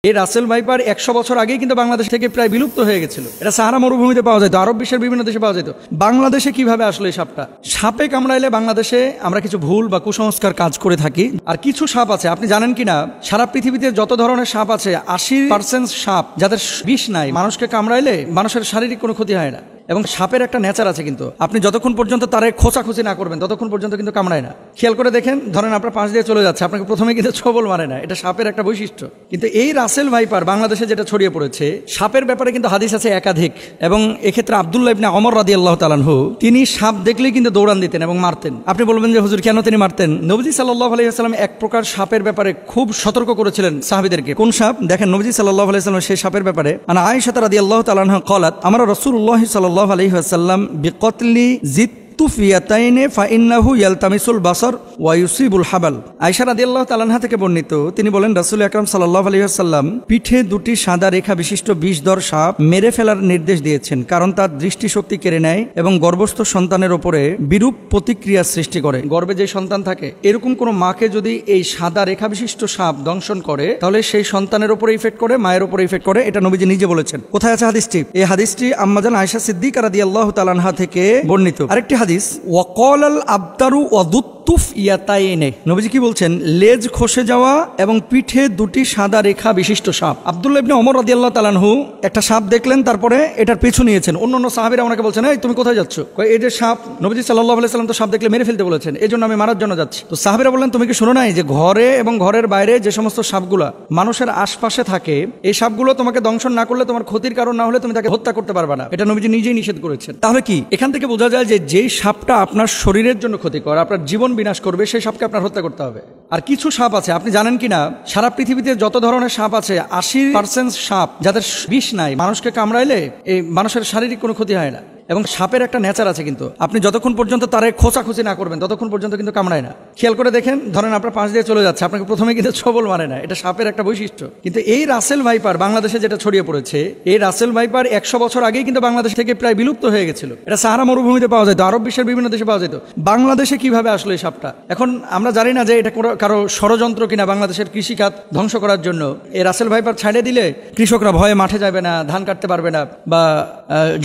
এই Russell viper 100 বছর আগেই কিন্তু বাংলাদেশ থেকে প্রায় বিলুপ্ত হয়ে গেছিল। এটা সাহারা মরুভূমিতে পাওয়া যেত, আরব বিশ্বের বিভিন্ন দেশে পাওয়া যেত। বাংলাদেশে কিভাবে আসলো এই সাপটা? সাপে কামড়াইলে বাংলাদেশে আমরা কিছু ভুল বা কুসংস্কার কাজ করে থাকি। আর কিছু সাপ আছে, আপনি জানেন কিনা, সারা পৃথিবীতে যত ধরনের সাপ আছে 80% সাপ যাদের বিষ নাই, মানুষকে কামড়াইলে মানুষের শারীরিক কোনো ক্ষতি হয় না। এবং সাপের একটা নেচার আছে, কিন্তু আপনি যতক্ষণ পর্যন্ত তারে খোঁচাখুচি না করবেন ততক্ষণ পর্যন্ত কিন্তু কামড়ায় না। খেয়াল করে দেখেন, ধরেন আপনার পাশ দিয়ে চলে যাচ্ছে, আপনাকে প্রথমে কিন্তু ছবল মারে না, এটা সাপের একটা বৈশিষ্ট্য। কিন্তু এই রাসেল ভাইপার বাংলাদেশে যেটা ছড়িয়ে পড়েছে, সাপের ব্যাপারে কিন্তু হাদিস আছে একাধিক। এবং এক্ষেত্রে আব্দুল্লাহ ইবনে ওমর রাদিয়াল্লাহু তাআলা আনহু তিনি সাপ দেখলেই কিন্তু দৌড়ান দিতেন এবং মারতেন। আপনি বলবেন যে হুজুর কেন তিনি মারতেন? নবীজি সাল্লাল্লাহু আলাইহি ওয়াসাল্লাম এক প্রকার সাপের ব্যাপারে খুব সতর্ক করেছিলেন সাহাবীদেরকে। কোন সাপ? দেখেন, নবীজি সাল্লাল্লাহু আলাইহি ওয়াসাল্লাম সেই সাপের ব্যাপারে আনা আয়েশা রাদিয়াল্লাহু তাআলা আনহা قالت আমরা রাসূলুল্লাহ সাল্লাল্লাহু আলাইহি ওয়াসাল্লাম বিকতলি জিত্তুফিয়াতাইনে ফাইন্নাহু ইয়ালতামিসুল বাসার ওয়া ইউসিবুল হাবাল। আয়েশা রাদিয়াল্লাহু তাআলা আনহা থেকে বর্ণিত, তিনি বলেন রাসূল আকরাম সাল্লাল্লাহু আলাইহি ওয়াসাল্লাম পিঠে দুটি সাদা রেখা বিশিষ্ট বিষধর সাপ মেরে ফেলার নির্দেশ দিয়েছেন, কারণ তার দৃষ্টিশক্তি কেড়ে নেয় এবং গর্ভস্থ সন্তানের উপরে বিরূপ প্রতিক্রিয়া সৃষ্টি করে। গর্ভে যে সন্তান থাকে, এরকম কোনো মাকে যদি এই সাদা রেখা বিশিষ্ট সাপ দংশন করে, তাহলে সেই সন্তানের উপরে ইফেক্ট করে, মায়ের উপরে ইফেক্ট করে। এটা নবীজি নিজে বলেছেন। কোথায় আছে হাদিসটি? এই হাদিসটি আম্মাজান আয়েশা সিদ্দিকা রাদিয়াল্লাহু তাআলা আনহা থেকে বর্ণিত। আরেকটি হাদিস, ওয়াকালাল আবতারু ওয়াদুত্তুফ ইয়াতাইনে, নবীজি কি বলছেন? লেজ খসে যাওয়া এবং পিঠে দুটি সাদা রেখা বিশিষ্ট সাপ। আব্দুল্লাহ ইবনে ওমর রাদিয়াল্লাহু তাআলা আনহু একটা সাপ দেখলেন, তারপরে এটার পিছু নিয়েছেন। অন্যান্য সাহাবীরা ওনাকে বলছেন, এই তুমি কোথায় যাচ্ছ? এই যে সাপ, নবীজি সাল্লাল্লাহু আলাইহি ওয়াসাল্লাম তো সাপ দেখলে মেরে ফেলতে বলেছেন, এই জন্য আমি মারার জন্য যাচ্ছি। তো সাহাবীরা বললেন, তুমি কি শোনো নাই যে ঘরে এবং ঘরের বাইরে যে সমস্ত সাপগুলা মানুষের আশপাশে থাকে, এই সাপগুলো তোমাকে দংশন না করলে, তোমার ক্ষতির কারণ না হলে তুমি তাকে হত্যা করতে পারবে না। এটা নবীজি নিজেই নিষেধ করেছেন। তাহলে কি এখান থেকে বোঝা যায় যে যেই সাপটা আপনার শরীরের জন্য ক্ষতিকর, আপনার জীবন বিনাশ করবে, সেই সাপকে আপনার হত্যা করতে হবে। আর কিছু সাপ আছে, আপনি জানেন কিনা, সারা পৃথিবীতে যত ধরনের সাপ আছে 80% সাপ যাদের বিষ নাই, মানুষকে কামড়াইলে এই মানুষের শারীরিক কোনো ক্ষতি হয় না। এবং সাপের একটা নেচার আছে, কিন্তু আপনি যতক্ষণ পর্যন্ত তারে খোঁচাখুচি না করবেন ততক্ষণ পর্যন্ত কিন্তু কামড়ায় না। খেয়াল করে দেখেন, ধরেন আপনার পাশ দিয়ে চলে যাচ্ছে, আপনাকে প্রথমে কিন্তু ছবল মারে না, এটা সাপের একটা বৈশিষ্ট্য। কিন্তু এই রাসেল ভাইপার বাংলাদেশে যেটা ছড়িয়ে পড়েছে, এই রাসেল ভাইপার 100 বছর আগেই কিন্তু বাংলাদেশ থেকে প্রায় বিলুপ্ত হয়ে গেছিল। এটা সাহারা মরুভূমিতে পাওয়া যেত, আরব বিশ্বের বিভিন্ন দেশে পাওয়া যেত। বাংলাদেশে কিভাবে আসলো এই সাপটা? এখন আমরা জানি না যে এটা কারো ষড়যন্ত্র কিনা বাংলাদেশের কৃষিখাত ধ্বংস করার জন্য। এই রাসেল ভাইপার ছাড়িয়ে দিলে কৃষকরা ভয়ে মাঠে যাবে না, ধান কাটতে পারবে না বা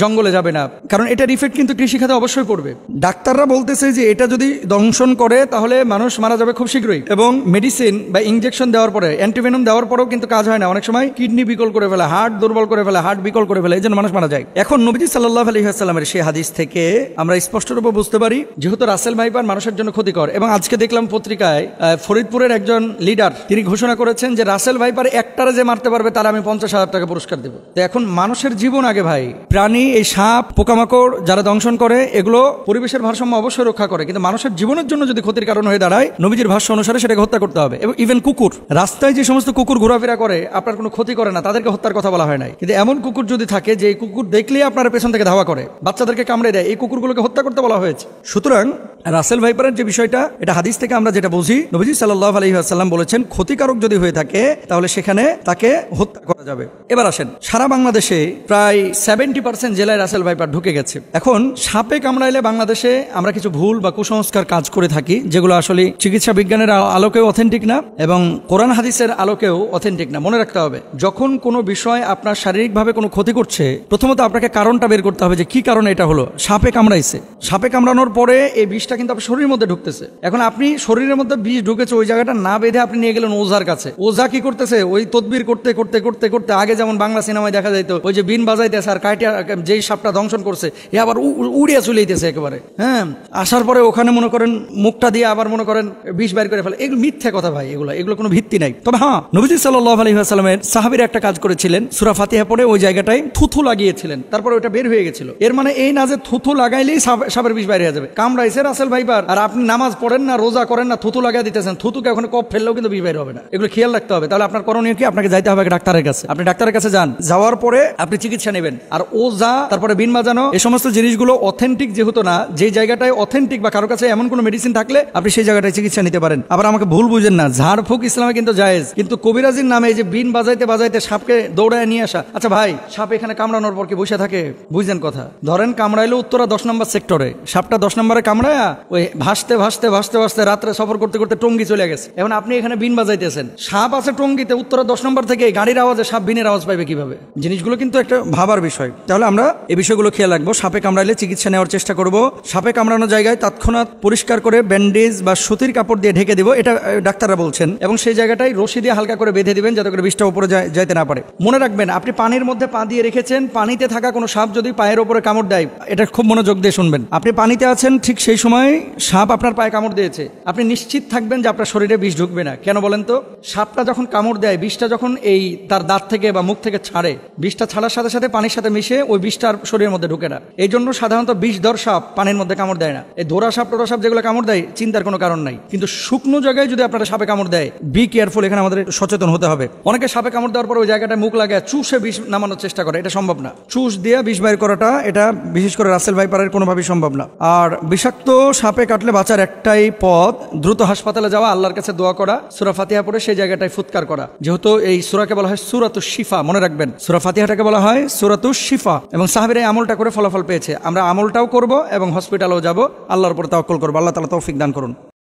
জঙ্গলে যাবে না, কারণ এটার ইফেক্ট কিন্তু কৃষিখাতে অবশ্যই পড়বে। ডাক্তাররা বলতেছে যে এটা যদি দংশন করে তাহলে মানুষ মারা যাবে খুব শীঘ্রই। এবং মেডিসিন বা ইনজেকশন দেওয়ার পরে, অ্যান্টিভেনম দেওয়ার পরেও কিন্তু কাজ হয় না। অনেক সময় কিডনি বিকল করে ফেলে, হার্ট দুর্বল করে ফেলে, হার্ট বিকল করে ফেলে, এই জন্য মানুষ মারা যায়। এখন নবীজি সাল্লাল্লাহু আলাইহি ওয়াসাল্লামের সেই হাদিস থেকে আমরা স্পষ্টরূপে বুঝতে পারি, যেহেতু রাসেল ভাইপার মানুষের জন্য ক্ষতিকর। এবং আজকে দেখলাম পত্রিকায় ফরিদপুরের একজন লিডার তিনি ঘোষণা করেছেন যে রাসেল ভাইপার একটারে যে মারতে পারবে তার আমি 50,000 টাকা পুরস্কার দেব। তো এখন মানুষের জীবন আগে ভাই। প্রাণী, এই সাপ, পোকামাকড় যারা দংশন করে, এগুলো পরিবেশের ভারসাম্য অবশ্যই রক্ষা করে, কিন্তু মানুষের জীবনের জন্য যদি ক্ষতির কারণ হয়ে দাঁড়ায়, নবীজির ভাষ্য অনুসারে সেটাকে হত্যা করতে হবে। এবং ইভেন কুকুর, রাস্তায় যে সমস্ত কুকুর ঘোরাফেরা করে আপনার কোনো ক্ষতি করে না, তাদেরকে হত্যার কথা বলা হয় নাই। কিন্তু এমন কুকুর যদি থাকে যে এই কুকুর দেখলেই আপনার পেছন থেকে ধাওয়া করে, বাচ্চাদেরকে কামড়ে দেয়, এই কুকুরগুলোকে হত্যা করতে বলা হয়েছে। সুতরাং রাসেল ভাইপারের যে বিষয়টা, এটা হাদিস থেকে আমরা যেটা বুঝি, নবীজি সাল্লাল্লাহু আলাইহি ওয়াসাল্লাম বলেছেন ক্ষতিকারক যদি হয়ে থাকে তাহলে সেখানে তাকে হত্যা করা যাবে। এবার আসেন, সারা বাংলাদেশে প্রায় 70% জেলায় রাসেল ভাইপার ঢুকে গেছে। এখন সাপে কামড়াইলে বাংলাদেশে আমরা কিছু ভুল বা কুসংস্কার কাজ করে থাকি, যেগুলো আসলে চিকিৎসা বিজ্ঞানের আলোকেও অথেন্টিক না এবং কোরআন হাদিসের আলোকেও অথেন্টিক না। মনে রাখতে হবে, যখন কোনো বিষয় আপনার শারীরিকভাবে কোনো ক্ষতি করছে, প্রথমত আপনাকে কারণটা বের করতে হবে যে কি কারণে এটা হলো। সাপে কামড়াইছে, সাপে কামড়ানোর পরে এই বিষটা কিন্তু আপনার শরীরের মধ্যে ঢুকতেছে। এখন আপনি শরীরের মধ্যে বিষ ঢুকেছে, ওই জায়গাটা না বেঁধে আপনি নিয়ে গেলেন ওঝার কাছে। ওঝা কি করতেছে? ওই তদবির করতে করতে করতে করতে, আগে যেমন বাংলা সিনেমায় দেখা যাইতো, ওই যে বিন বাজাইতেছে আর কাইটা যেই সাপটা দংশন করছে এ আবার উড়িয়া চলে যেতেছে একেবারে। হ্যাঁ, আসার পরে ওখানে মনে করেন মুখটা দিয়ে আবার মনে করেন বিষ বাইর করে ফেলে। এগুলো মিথ্যা কথা ভাই, এগুলো কোনো ভিত্তি নাই। তবে হ্যাঁ, নবীজি সাল্লাল্লাহু আলাইহি ওয়াসাল্লামের সাহাবীরা একটা কাজ করেছিলেন, সূরা ফাতিহা পড়ে ওই জায়গাটায় থুথু লাগিয়েছিলেন, তারপরে ওটা বের হয়ে গেছিল। এর মানে এই না যে থুথু লাগাইলেই সাপের বিষ বাইরে হয়ে যাবে। কামড়াইছে রাসেল ভাইপার, আর আপনি নামাজ পড়েন না, রোজা করেন না, থুথু লাগাই দিতেছেন, থুতুকে ওখানে কপ ফেললেও কিন্তু বিষ বাইরে হবে না। এগুলো খেয়াল রাখতে হবে। তাহলে আপনার করণীয় কি? আপনাকে যাইতে হবে ডাক্তারের কাছে। আপনি ডাক্তারের কাছে যান, যাওয়ার পরে আপনি চিকিৎসা নেবেন। আর ওঝা, তারপরে বিন বাজানো, এই সমস্ত জিনিসগুলো অথেন্টিক যেহেতু না, যে জায়গাটায় অথেন্টিক বা কারো কাছে এমন কোনো মেডিসিন থাকলে আপনি সেই জায়গাটায় চিকিৎসা নিতে পারেন। আবার আমাকে ভুল বুঝেন না, ঝাড়ফুঁক ইসলামে কিন্তু জায়েজ, কিন্তু কবিরাজির নামে এই যে বিন বাজাইতে বাজাইতে সাপকে দৌড়ায় নিয়ে আসা, আচ্ছা ভাই সাপ এখানে কামড়ানোর পর কি বসে থাকে? বুঝলেন কথা? ধরেন কামড়াইলো উত্তরা 10 নম্বর সেক্টরে, সাপটা 10 নম্বরে কামড়ায় ওই ভাসতে ভাসতে ভাসতে ভাসতে রাত্রে সফর করতে করতে টঙ্গি চলে গেছে। এখন আপনি এখানে বিন বাজাইতেছেন, সাপ আছে টঙ্গিতে, উত্তরা 10 নম্বর থেকে গাড়ির আওয়াজে সাপ বিনের আওয়াজ পাইবে কিভাবে? জিনিসগুলো কিন্তু একটা ভাবার বিষয়। তাহলে আমরা এই বিষয়গুলো খেয়াল রাখবো। সাপে কামড়াইলে চিকিৎসা নেওয়ার চেষ্টা করব। সাপে কামড়ানো জায়গায় তৎক্ষণাৎ পরিষ্কার করে ব্যান্ডেজ বা সুতির কাপড় দিয়ে ঢেকে দিব, এটা ডাক্তাররা বলছেন, এবং সেই জায়গাটায় রশি দিয়ে হালকা করে বেঁধে দিবেন যাতে করে বিষটা উপরে যাইতে না পারে। মনে রাখবেন, আপনি পানির মধ্যে পা দিয়ে রেখেছেন, পানিতে থাকা কোনো সাপ যদি পায়ের উপরে কামড় দেয়, এটা খুব মনোযোগ দিয়ে শুনবেন। আপনি পানিতে আছেন, ঠিক সেই সময় সাপ আপনার পায়ে কামড় দিয়েছে, আপনি নিশ্চিত থাকবেন যে আপনার শরীরে বিষ ঢুকবে না। কেন বলেন তো? সাপটা যখন কামড় দেয়, বিষটা যখন এই তার দাঁত থেকে বা মুখ থেকে ছাড়ে, বিষটা ছাড়ার সাথে সাথে পানির সাথে মিশে ওই বিষটা আর শরীরের মধ্যে ঢুকে না। এই জন্য সাধারণত বিষধর সাপ পানির মধ্যে কামড় দেয় না। এই ধরা সাপ টোরা সাপ যেগুলো কামড় দেয়, চিন্তার কোনো কারণ নাই। কিন্তু শুকনো জায়গায় যদি আপনারা সাপে কামড় দেয়, বি কেয়ারফুল, এখানে আমাদের সচেতন হতে হবে। অনেকে সাপে কামড় দেওয়ার পর ওই জায়গাটা মুখ লাগে চুষে বিষ নামানোর চেষ্টা করে, এটা সম্ভব না। চুষ দিয়ে বিষ বাইর করাটা, এটা বিশেষ করে রাসেল ভাইপারের কোনোভাবেই সম্ভব না। আর বিষাক্ত সাপে কাটলে বাঁচার একটাই পথ, দ্রুত হাসপাতালে যাওয়া, আল্লাহর কাছে দোয়া করা, সূরা ফাতিহা পড়ে সেই জায়গাটায় ফুৎকার করা। যেহেতু এই সূরাকে বলা হয় সূরাতুশ শিফা, মনে রাখবেন সূরা ফাতিহাটাকে বলা হয় সূরাতুশ শিফা, এবং সাহাবীরা এই আমলটা করে ফলাফল পেয়েছে। আমরা আমলটাও করব এবং হসপিটালেও যাব, আল্লাহর উপর তাওয়াক্কুল করব। আল্লাহ তাআলা তৌফিক দান করুন।